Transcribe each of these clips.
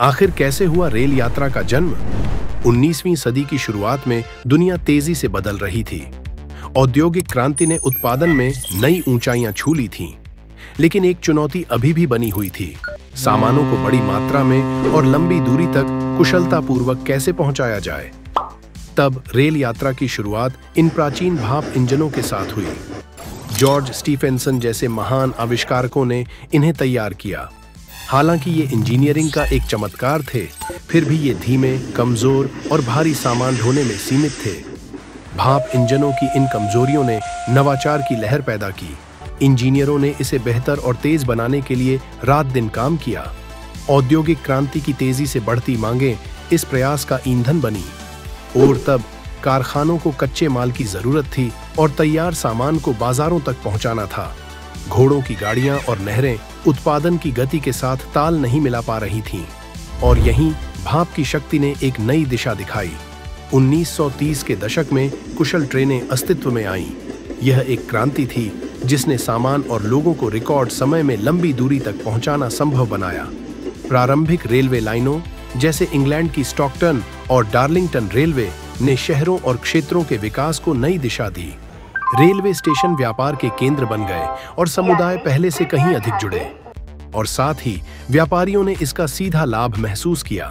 आखिर कैसे हुआ रेल यात्रा का जन्म? 19वीं सदी की शुरुआत में दुनिया तेजी से बदल रही थी। औद्योगिक क्रांति ने उत्पादन में नई ऊंचाइयां छू ली थीं। लेकिन एक चुनौती अभी भी बनी हुई थी, सामानों को बड़ी मात्रा में और लंबी दूरी तक कुशलतापूर्वक कैसे पहुंचाया जाए। तब रेल यात्रा की शुरुआत इन प्राचीन भाप इंजनों के साथ हुई। जॉर्ज स्टीफेंसन जैसे महान आविष्कारकों ने इन्हें तैयार किया। हालांकि ये इंजीनियरिंग का एक चमत्कार थे, फिर भी ये धीमे, कमजोर और भारी सामान ढोने में सीमित थे। भाप इंजनों की इन कमजोरियों ने नवाचार की लहर पैदा की। इंजीनियरों ने इसे बेहतर और तेज बनाने के लिए रात दिन काम किया। औद्योगिक क्रांति की तेजी से बढ़ती मांगें इस प्रयास का ईंधन बनी। और तब कारखानों को कच्चे माल की जरूरत थी और तैयार सामान को बाजारों तक पहुंचाना था। घोड़ों की गाड़ियां और नहरें उत्पादन की गति के साथ ताल नहीं मिला पा रही थीं, और यहीं भाप की शक्ति ने एक नई दिशा दिखाई। 1930 के दशक में कुशल ट्रेनें अस्तित्व में आईं। यह एक क्रांति थी जिसने सामान और लोगों को रिकॉर्ड समय में लंबी दूरी तक पहुंचाना संभव बनाया। प्रारंभिक रेलवे लाइनों जैसे इंग्लैंड की स्टॉकटन और डार्लिंगटन रेलवे ने शहरों और क्षेत्रों के विकास को नई दिशा दी। रेलवे स्टेशन व्यापार के केंद्र बन गए और समुदाय पहले से कहीं अधिक जुड़े, और साथ ही व्यापारियों ने इसका सीधा लाभ महसूस किया।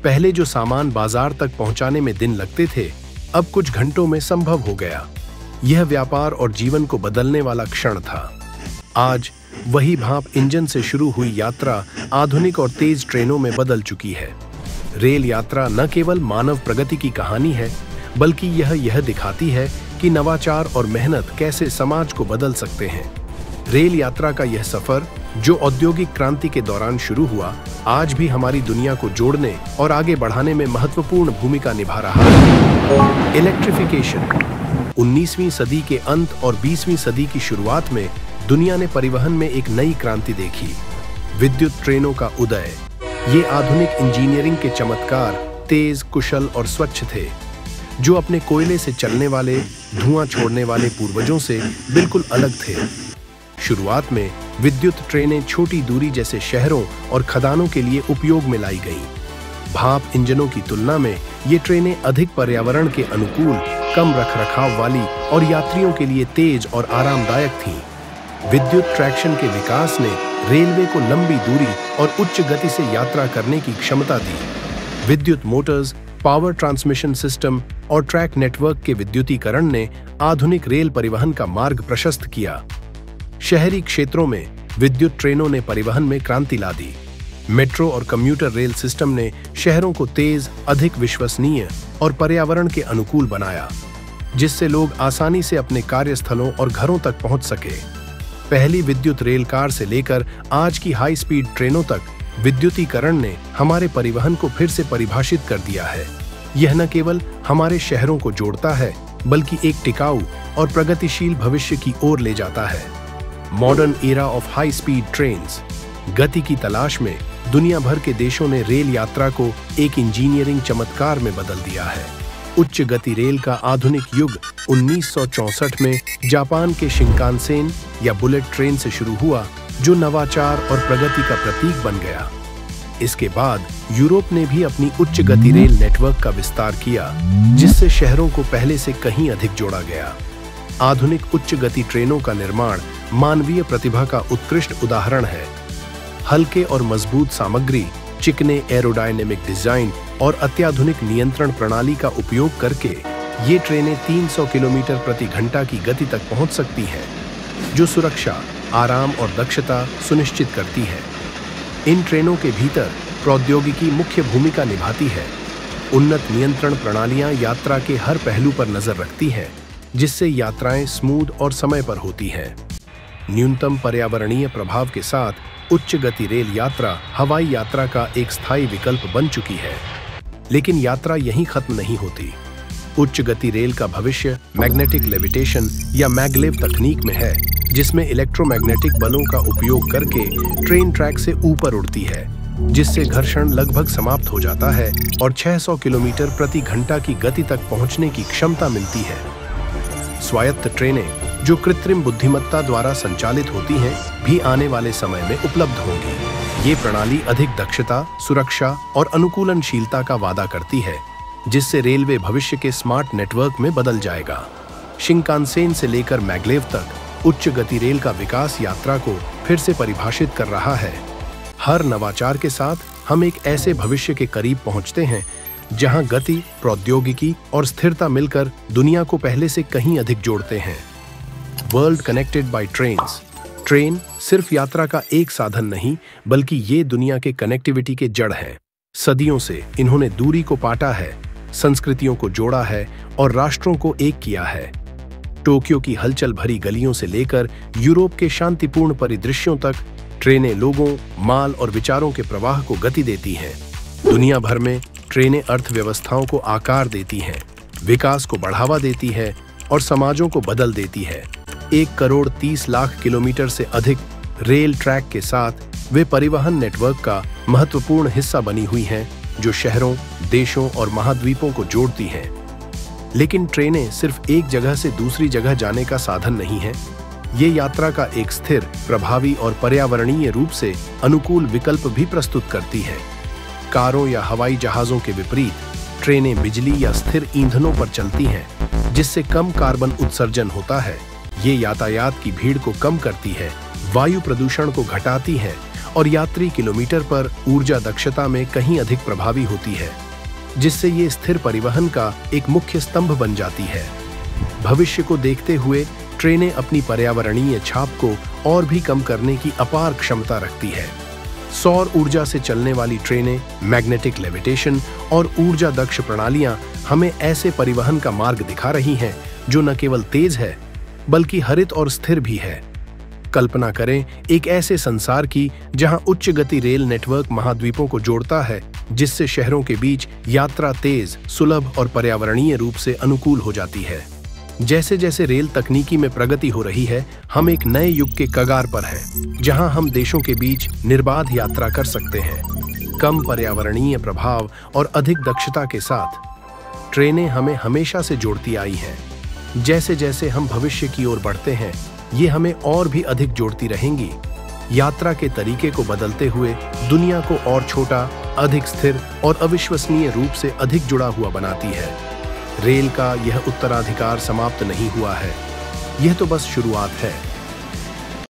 पहले जो सामान बाजार तक पहुंचाने में दिन लगते थे, अब कुछ घंटों में संभव हो गया। यह व्यापार और जीवन को बदलने वाला क्षण था। आज वही भाप इंजन से शुरू हुई यात्रा आधुनिक और तेज ट्रेनों में बदल चुकी है। रेल यात्रा न केवल मानव प्रगति की कहानी है, बल्कि यह दिखाती है कि नवाचार और मेहनत कैसे समाज को बदल सकते हैं। रेल यात्रा का यह सफर, जो औद्योगिक क्रांति के दौरान शुरू हुआ, आज भी हमारी दुनिया को जोड़ने और आगे बढ़ाने में महत्वपूर्ण भूमिका निभा रहा है। इलेक्ट्रिफिकेशन। 19वीं सदी के अंत और 20वीं सदी की शुरुआत में दुनिया ने परिवहन में एक नई क्रांति देखी। विद्युत ट्रेनों का उदय। ये आधुनिक इंजीनियरिंग के चमत्कार तेज, कुशल और स्वच्छ थे, जो अपने कोयले से चलने वाले, धुआं छोड़ने वाले पूर्वजों से बिल्कुल अलग थे। शुरुआत में विद्युत ट्रेनें छोटी दूरी जैसे शहरों और खदानों के लिए उपयोग में लाई गईं। भाप इंजनों की तुलना में ये ट्रेनें अधिक पर्यावरण के अनुकूल, कम रखरखाव वाली और यात्रियों के लिए तेज और आरामदायक थीं। विद्युत ट्रैक्शन के विकास ने रेलवे को लंबी दूरी और उच्च गति से यात्रा करने की क्षमता दी। विद्युत मोटर्स, पावर ट्रांसमिशन सिस्टम और ट्रैक नेटवर्क के विद्युतीकरण ने आधुनिक रेल परिवहन का मार्ग प्रशस्त किया। शहरी क्षेत्रों में विद्युत ट्रेनों ने परिवहन में क्रांति ला दी। मेट्रो और कम्यूटर रेल सिस्टम ने शहरों को तेज, अधिक विश्वसनीय और पर्यावरण के अनुकूल बनाया, जिससे लोग आसानी से अपने कार्यस्थलों और घरों तक पहुंच सके। पहली विद्युत रेल कार से लेकर आज की हाई स्पीड ट्रेनों तक विद्युतीकरण ने हमारे परिवहन को फिर से परिभाषित कर दिया है। यह न केवल हमारे शहरों को जोड़ता है, बल्कि एक टिकाऊ और प्रगतिशील भविष्य की ओर ले जाता है। Modern era of high speed trains. गति की तलाश में दुनिया भर के देशों ने रेल यात्रा को एक इंजीनियरिंग चमत्कार में बदल दिया है। उच्च गति रेल का आधुनिक युग 1964 में जापान के शिंकानसेन या बुलेट ट्रेन से शुरू हुआ, जो नवाचार और प्रगति का प्रतीक बन गया। इसके बाद यूरोप ने भी अपनी उच्च गति रेल नेटवर्क का विस्तार किया, जिससे शहरों को पहले से कहीं अधिक जोड़ा गया। आधुनिक उच्च गति ट्रेनों का निर्माण मानवीय प्रतिभा का उत्कृष्ट उदाहरण है। हल्के और मजबूत सामग्री, चिकने एरोडायनेमिक डिजाइन और अत्याधुनिक नियंत्रण प्रणाली का उपयोग करके ये ट्रेनें 300 किलोमीटर प्रति घंटा की गति तक पहुंच सकती हैं, जो सुरक्षा, आराम और दक्षता सुनिश्चित करती है। इन ट्रेनों के भीतर प्रौद्योगिकी मुख्य भूमिका निभाती है। उन्नत नियंत्रण प्रणालियां यात्रा के हर पहलू पर नजर रखती हैं, जिससे यात्राएं स्मूथ और समय पर होती हैं। न्यूनतम पर्यावरणीय प्रभाव के साथ उच्च गति रेल यात्रा हवाई यात्रा का एक स्थायी विकल्प बन चुकी है। लेकिन यात्रा यहीं खत्म नहीं होती। उच्च गति रेल का भविष्य मैग्नेटिक लेविटेशन या मैगलेव तकनीक में है, जिसमें इलेक्ट्रोमैग्नेटिक बलों का उपयोग करके ट्रेन ट्रैक से ऊपर उड़ती है, जिससे घर्षण लगभग समाप्त हो जाता है और 600 किलोमीटर प्रति घंटा की गति तक पहुंचने की क्षमता मिलती है। स्वायत्त ट्रेनें, जो कृत्रिम बुद्धिमत्ता द्वारा संचालित होती हैं, भी आने वाले समय में उपलब्ध होंगी। ये प्रणाली अधिक दक्षता, सुरक्षा और अनुकूलनशीलता का वादा करती है, जिससे रेलवे भविष्य के स्मार्ट नेटवर्क में बदल जाएगा। शिंकानसेन से लेकर मैग्लेव तक उच्च गति रेल का विकास यात्रा को फिर से परिभाषित कर रहा है। हर नवाचार के साथ हम एक ऐसे भविष्य के करीब पहुंचते हैं जहां गति, प्रौद्योगिकी और स्थिरता मिलकर दुनिया को पहले से कहीं अधिक जोड़ते हैं। World connected by trains. Train सिर्फ यात्रा का एक साधन नहीं, बल्कि ये दुनिया के कनेक्टिविटी के जड़ है। सदियों से इन्होंने दूरी को पाटा है, संस्कृतियों को जोड़ा है और राष्ट्रों को एक किया है। टोक्यो की हलचल भरी गलियों से लेकर यूरोप के शांतिपूर्ण परिदृश्यों तक ट्रेनें लोगों, माल और विचारों के प्रवाह को गति देती हैं। दुनिया भर में ट्रेनें अर्थव्यवस्थाओं को आकार देती हैं, विकास को बढ़ावा देती है और समाजों को बदल देती है। 1,30,00,000 किलोमीटर से अधिक रेल ट्रैक के साथ वे परिवहन नेटवर्क का महत्वपूर्ण हिस्सा बनी हुई हैं, जो शहरों, देशों और महाद्वीपों को जोड़ती हैं। लेकिन ट्रेनें सिर्फ एक जगह से दूसरी जगह जाने का साधन नहीं है। ये यात्रा का एक स्थिर, प्रभावी और पर्यावरणीय रूप से अनुकूल विकल्प भी प्रस्तुत करती है। कारों या हवाई जहाजों के विपरीत ट्रेनें बिजली या स्थिर ईंधनों पर चलती हैं, जिससे कम कार्बन उत्सर्जन होता है। ये यातायात की भीड़ को कम करती है, वायु प्रदूषण को घटाती है और यात्री किलोमीटर पर ऊर्जा दक्षता में कहीं अधिक प्रभावी होती है, जिससे ये स्थिर परिवहन का एक मुख्य स्तंभ बन जाती है। भविष्य को देखते हुए ट्रेनें अपनी पर्यावरणीय छाप को और भी कम करने की अपार क्षमता रखती है। सौर ऊर्जा से चलने वाली ट्रेनें, मैग्नेटिक लेविटेशन और ऊर्जा दक्ष प्रणालियां हमें ऐसे परिवहन का मार्ग दिखा रही हैं जो न केवल तेज है, बल्कि हरित और स्थिर भी है। कल्पना करें एक ऐसे संसार की जहां उच्च गति रेल नेटवर्क महाद्वीपों को जोड़ता है, जिससे शहरों के बीच यात्रा तेज, सुलभ और पर्यावरणीय रूप से अनुकूल हो जाती है। जैसे जैसे रेल तकनीकी में प्रगति हो रही है, हम एक नए युग के कगार पर हैं, जहां हम देशों के बीच निर्बाध यात्रा कर सकते हैं। कम पर्यावरणीय प्रभाव और अधिक दक्षता के साथ ट्रेनें हमें हमेशा से जोड़ती आई हैं। जैसे जैसे हम भविष्य की ओर बढ़ते हैं, ये हमें और भी अधिक जोड़ती रहेंगी। यात्रा के तरीके को बदलते हुए दुनिया को और छोटा, अधिक स्थिर और अविश्वसनीय रूप से अधिक जुड़ा हुआ बनाती है। रेल का यह उत्तराधिकार समाप्त नहीं हुआ है, यह तो बस शुरुआत है।